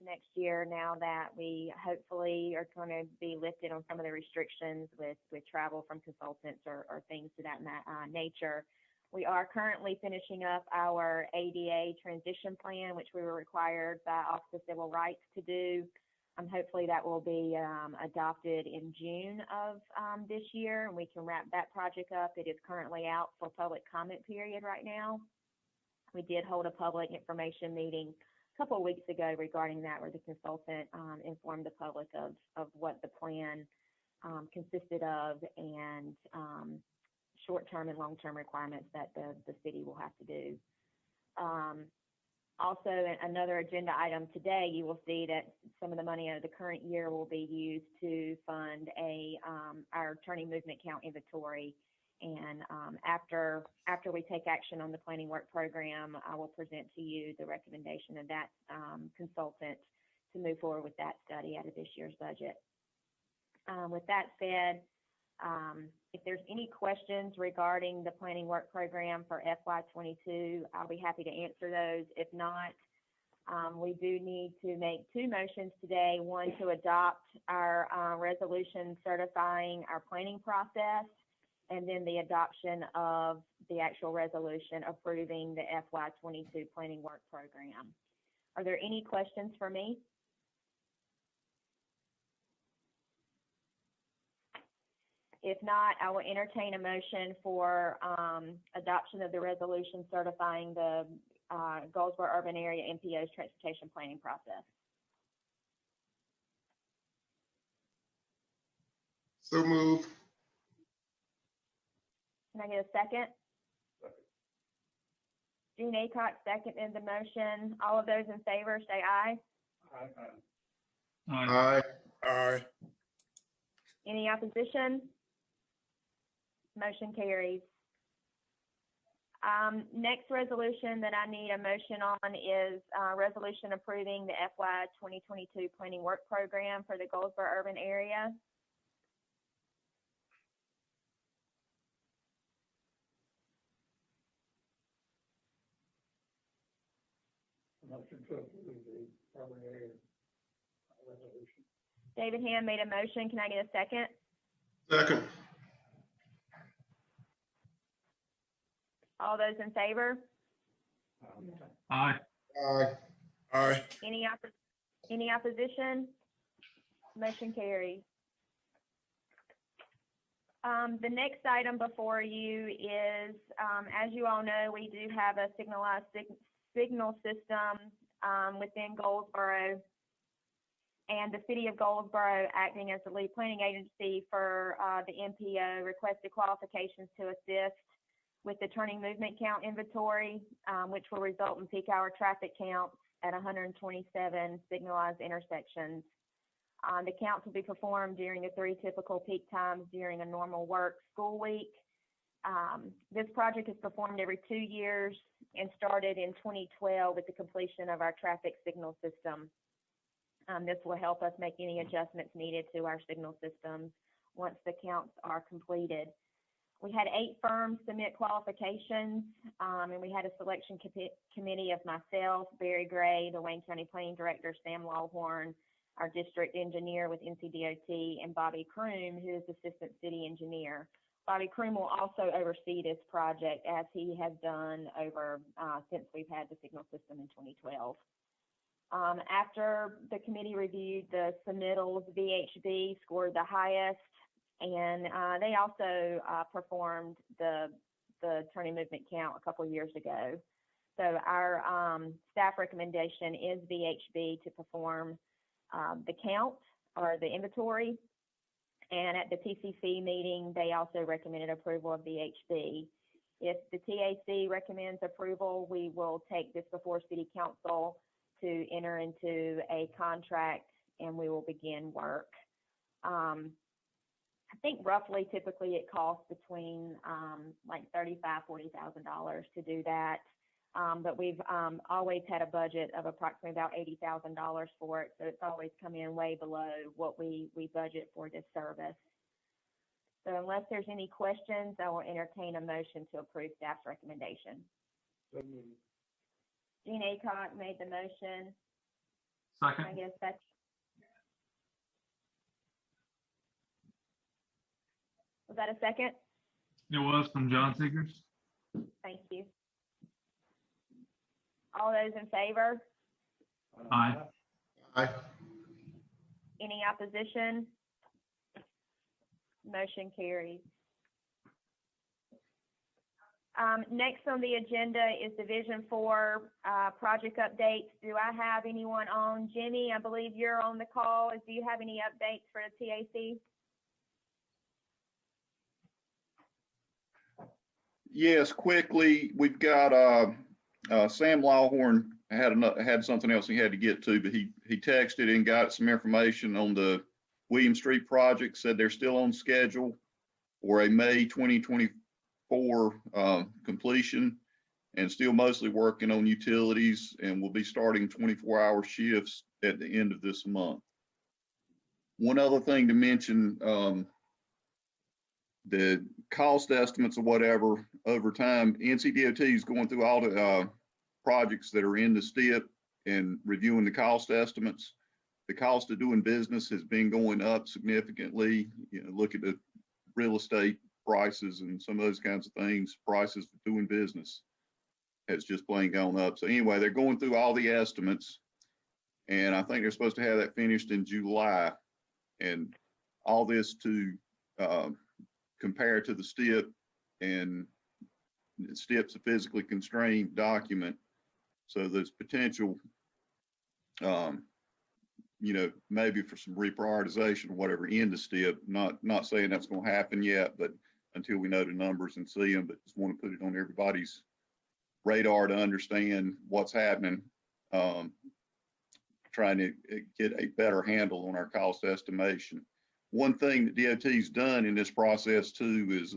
next year, now that we hopefully are going to be lifted on some of the restrictions with travel from consultants or things to that nature. We are currently finishing up our ADA transition plan, which we were required by Office of Civil Rights to do. Hopefully that will be adopted in June of this year, and we can wrap that project up. It is currently out for public comment period right now. We did hold a public information meeting a couple of weeks ago regarding that, where the consultant informed the public of what the plan consisted of and short-term and long-term requirements that the city will have to do. Also, another agenda item today, you will see that some of the money of the current year will be used to fund our turning movement count inventory. And after we take action on the planning work program, I will present to you the recommendation of that consultant to move forward with that study out of this year's budget. With that said, if there's any questions regarding the planning work program for FY22, I'll be happy to answer those. If not, we do need to make two motions today. One, to adopt our resolution certifying our planning process, and then the adoption of the actual resolution approving the FY22 planning work program. Are there any questions for me? If not, I will entertain a motion for adoption of the resolution certifying the Goldsboro Urban Area MPO's transportation planning process. So moved. Can I get a second? Gene Acock seconded the motion. All of those in favor say aye. Aye. Aye. Aye. Any opposition? Motion carries. Next resolution that I need a motion on is resolution approving the FY 2022 planning work program for the Goldsboro urban area. Motion to approve the urban area resolution. David Ham made a motion. Can I get a second? Second. All those in favor? Aye. Aye. Aye. Any opposition? Motion carries. The next item before you is, as you all know, we do have a signalized signal system within Goldsboro, and the City of Goldsboro, acting as the lead planning agency for the MPO, requested qualifications to assist with the turning movement count inventory, which will result in peak hour traffic counts at 127 signalized intersections. The counts will be performed during the 3 typical peak times during a normal work school week. This project is performed every 2 years and started in 2012 with the completion of our traffic signal system. This will help us make any adjustments needed to our signal systems once the counts are completed. We had 8 firms submit qualifications, and we had a selection committee of myself, Barry Gray, the Wayne County Planning Director, Sam Lawhorn, our district engineer with NCDOT, and Bobby Kroom, who is Assistant City Engineer. Bobby Kroom will also oversee this project, as he has done over since we've had the signal system in 2012. After the committee reviewed the submittals, VHB scored the highest, and they also performed the turning movement count a couple of years ago. So our staff recommendation is VHB to perform the count or the inventory. And at the TCC meeting, they also recommended approval of VHB. If the TAC recommends approval, we will take this before City Council to enter into a contract, and we will begin work. I think roughly, typically it costs between like $35,000–$40,000 to do that. But we've always had a budget of approximately about $80,000 for it, so it's always come in way below what we budget for this service. So unless there's any questions, I will entertain a motion to approve staff's recommendation. So moved. Gene Acock made the motion. Second. I guess that's, was that a second? It was from John Seegers. Thank you. All those in favor? Aye. Aye. Any opposition? Motion carries. Next on the agenda is Division 4 project updates. Do I have anyone on? Jimmy, I believe you're on the call. Do you have any updates for the TAC? Yes, quickly, we've got Sam Lawhorn had something else he had to get to, but he texted and got some information on the William Street project, said they're still on schedule for a May 2024 completion, and still mostly working on utilities, and will be starting 24-hour shifts at the end of this month. One other thing to mention, the cost estimates or whatever over time, NCDOT is going through all the projects that are in the STIP and reviewing the cost estimates. The cost of doing business has been going up significantly. You know, look at the real estate prices and some of those kinds of things. Prices for doing business has just plain gone up. So anyway, they're going through all the estimates, and I think they're supposed to have that finished in July. And all this to compare to the STIP, and the STIP's a physically constrained document. So there's potential, you know, maybe for some reprioritization or whatever in the STIP. Not saying that's going to happen yet, but until we know the numbers and see them, but just want to put it on everybody's radar to understand what's happening. Trying to get a better handle on our cost estimation. One thing that DOT's done in this process too is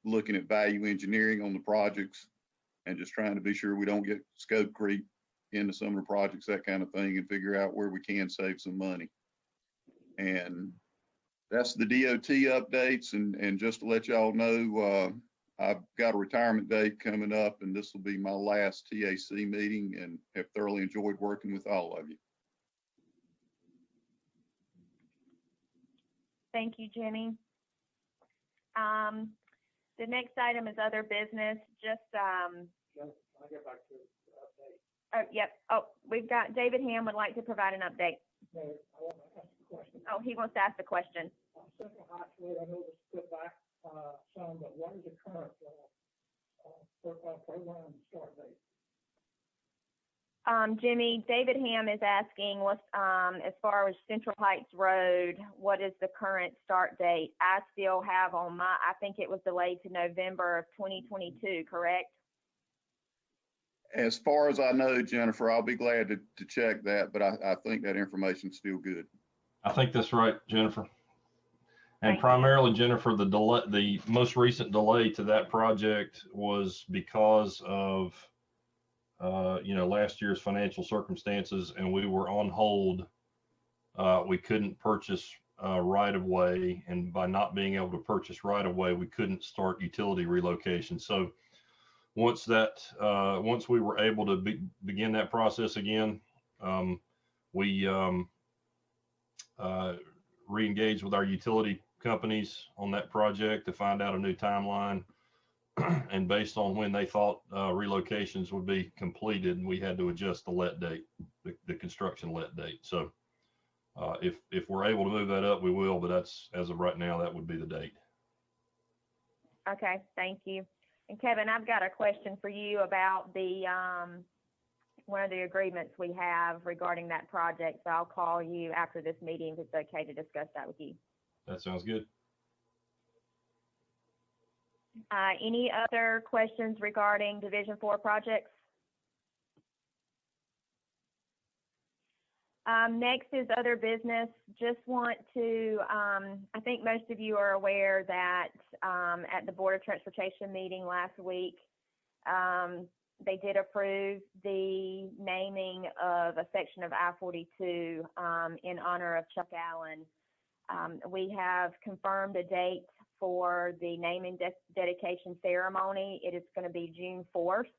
looking at value engineering on the projects and just trying to be sure we don't get scope creep into some of the projects, that kind of thing, and figure out where we can save some money. And that's the DOT updates. And just to let y'all know, I've got a retirement date coming up, and this will be my last TAC meeting, and have thoroughly enjoyed working with all of you. Thank you, Jimmy. The next item is other business. Just, Can I get back to the update? oh, yep. Oh, we've got David Ham would like to provide an update. No, I want to ask a question. Oh, he wants to ask the question. Central Heights Road, I know this put back some, but what is the current program start date? Jimmy, David Ham is asking what's, as far as Central Heights Road, what is the current start date? I still have on my, I think it was delayed to November of 2022, correct? As far as I know, Jennifer, I'll be glad to check that, but I think that information's still good. I think that's right, Jennifer. And Thank you. primarily, Jennifer, the most recent delay to that project was because of last year's financial circumstances, and we were on hold. We couldn't purchase right of way, and by not being able to purchase right of way, we couldn't start utility relocation. So once we were able to begin that process again, we re-engaged with our utility companies on that project to find out a new timeline. And based on when they thought relocations would be completed, we had to adjust the let date, the construction let date. So if we're able to move that up, we will, but that's, as of right now, that would be the date. Okay, thank you. And Kevin, I've got a question for you about the one of the agreements we have regarding that project. So I'll call you after this meeting if it's okay to discuss that with you. That sounds good. Any other questions regarding Division 4 projects? Next is other business. Just want to, I think most of you are aware that at the Board of Transportation meeting last week, they did approve the naming of a section of I-42 in honor of Chuck Allen. We have confirmed a date for the naming dedication ceremony. It is going to be June 4th,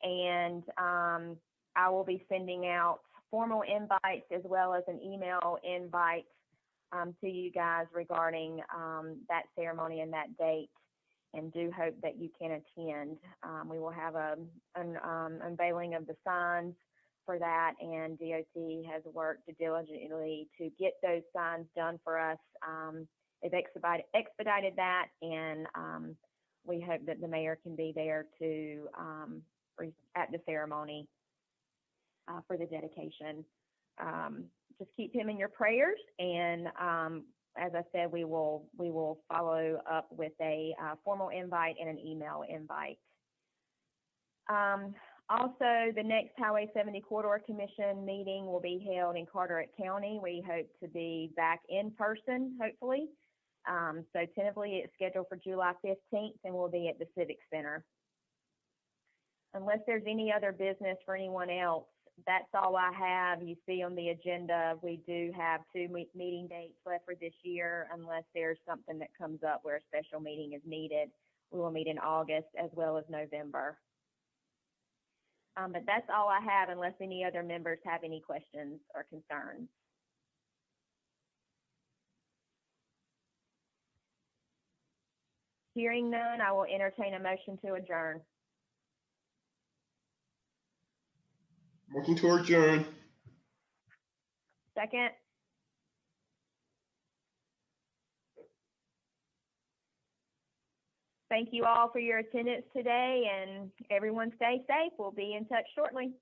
and I will be sending out formal invites as well as an email invite to you guys regarding that ceremony and that date, and do hope that you can attend. We will have an unveiling of the signs for that, and DOT has worked diligently to get those signs done for us. They've expedited that, and we hope that the mayor can be there to at the ceremony for the dedication. Just keep him in your prayers, and as I said, we will follow up with a formal invite and an email invite. Also, the next Highway 70 Corridor Commission meeting will be held in Carteret County. We hope to be back in person, hopefully. So tentatively, it's scheduled for July 15th, and we'll be at the Civic Center. Unless there's any other business for anyone else, that's all I have. You see on the agenda, we do have 2 meeting dates left for this year, unless there's something that comes up where a special meeting is needed. We will meet in August as well as November. But that's all I have, unless any other members have any questions or concerns. Hearing none, I will entertain a motion to adjourn. Motion to adjourn. Second? Thank you all for your attendance today, and everyone stay safe. We'll be in touch shortly.